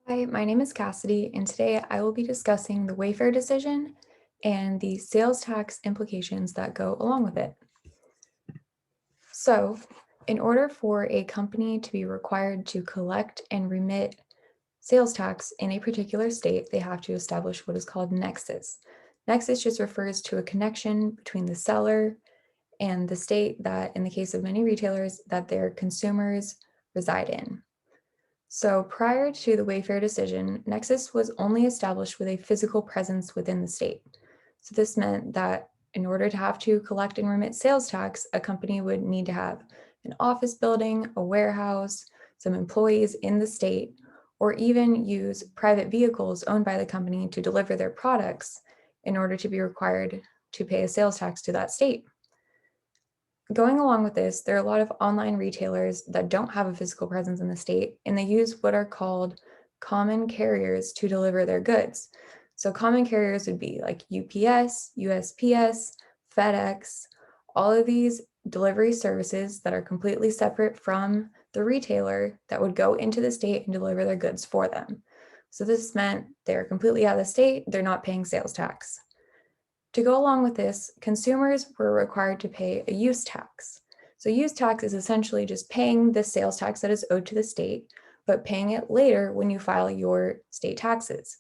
Hi, my name is Cassidy, and today I will be discussing the Wayfair decision and the sales tax implications that go along with it. So, in order for a company to be required to collect and remit sales tax in a particular state, they have to establish what is called nexus. Nexus just refers to a connection between the seller and the state that, in the case of many retailers, that their consumers reside in. So prior to the Wayfair decision, Nexus was only established with a physical presence within the state. So this meant that in order to have to collect and remit sales tax, a company would need to have an office building, a warehouse, some employees in the state, or even use private vehicles owned by the company to deliver their products in order to be required to pay a sales tax to that state. Going along with this, there are a lot of online retailers that don't have a physical presence in the state, and they use what are called common carriers to deliver their goods. So common carriers would be like UPS, USPS, FedEx, all of these delivery services that are completely separate from the retailer that would go into the state and deliver their goods for them. So this meant they're completely out of the state, they're not paying sales tax. To go along with this, consumers were required to pay a use tax. So use tax is essentially just paying the sales tax that is owed to the state, but paying it later when you file your state taxes.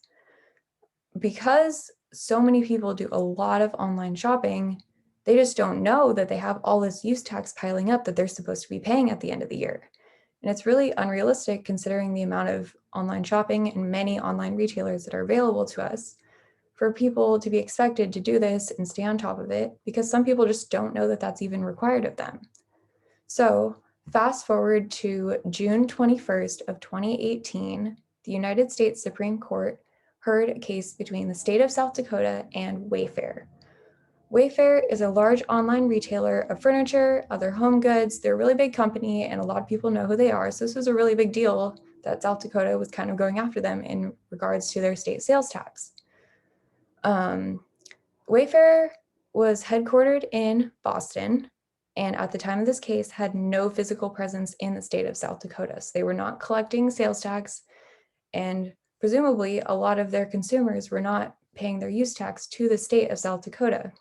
Because so many people do a lot of online shopping, they just don't know that they have all this use tax piling up that they're supposed to be paying at the end of the year. And it's really unrealistic considering the amount of online shopping and many online retailers that are available to us for people to be expected to do this and stay on top of it because some people just don't know that that's even required of them. So fast forward to June 21st of 2018, the United States Supreme Court heard a case between the state of South Dakota and Wayfair. Wayfair is a large online retailer of furniture, other home goods. They're a really big company and a lot of people know who they are. So this was a really big deal that South Dakota was kind of going after them in regards to their state sales tax. Um, Wayfair was headquartered in Boston, and at the time of this case had no physical presence in the state of South Dakota. So they were not collecting sales tax, and presumably a lot of their consumers were not paying their use tax to the state of South Dakota.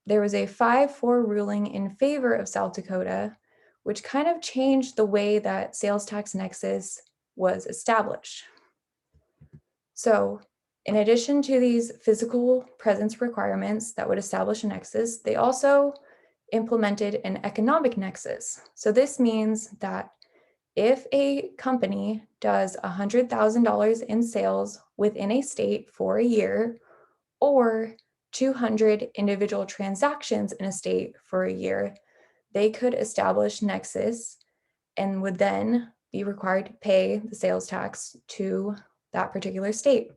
There was a 5-4 ruling in favor of South Dakota, which kind of changed the way that sales tax nexus was established. So in addition to these physical presence requirements that would establish a nexus, they also implemented an economic nexus. So this means that if a company does $100,000 in sales within a state for a year, or 200 individual transactions in a state for a year, they could establish nexus and would then be required to pay the sales tax to that particular state.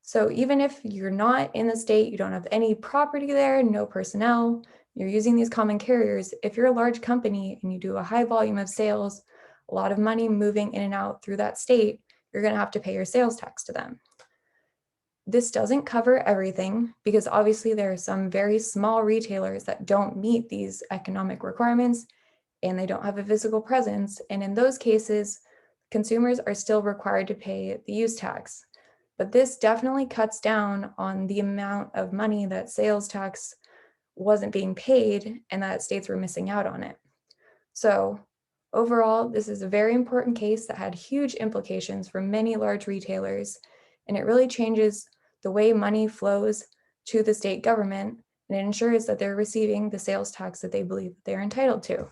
So even if you're not in the state, you don't have any property there, no personnel, you're using these common carriers, if you're a large company and you do a high volume of sales, a lot of money moving in and out through that state, you're going to have to pay your sales tax to them. This doesn't cover everything because obviously there are some very small retailers that don't meet these economic requirements and they don't have a physical presence. And in those cases, consumers are still required to pay the use tax. But this definitely cuts down on the amount of money that sales tax wasn't being paid and that states were missing out on it. So overall, this is a very important case that had huge implications for many large retailers, and it really changes the way money flows to the state government, and it ensures that they're receiving the sales tax that they believe they're entitled to.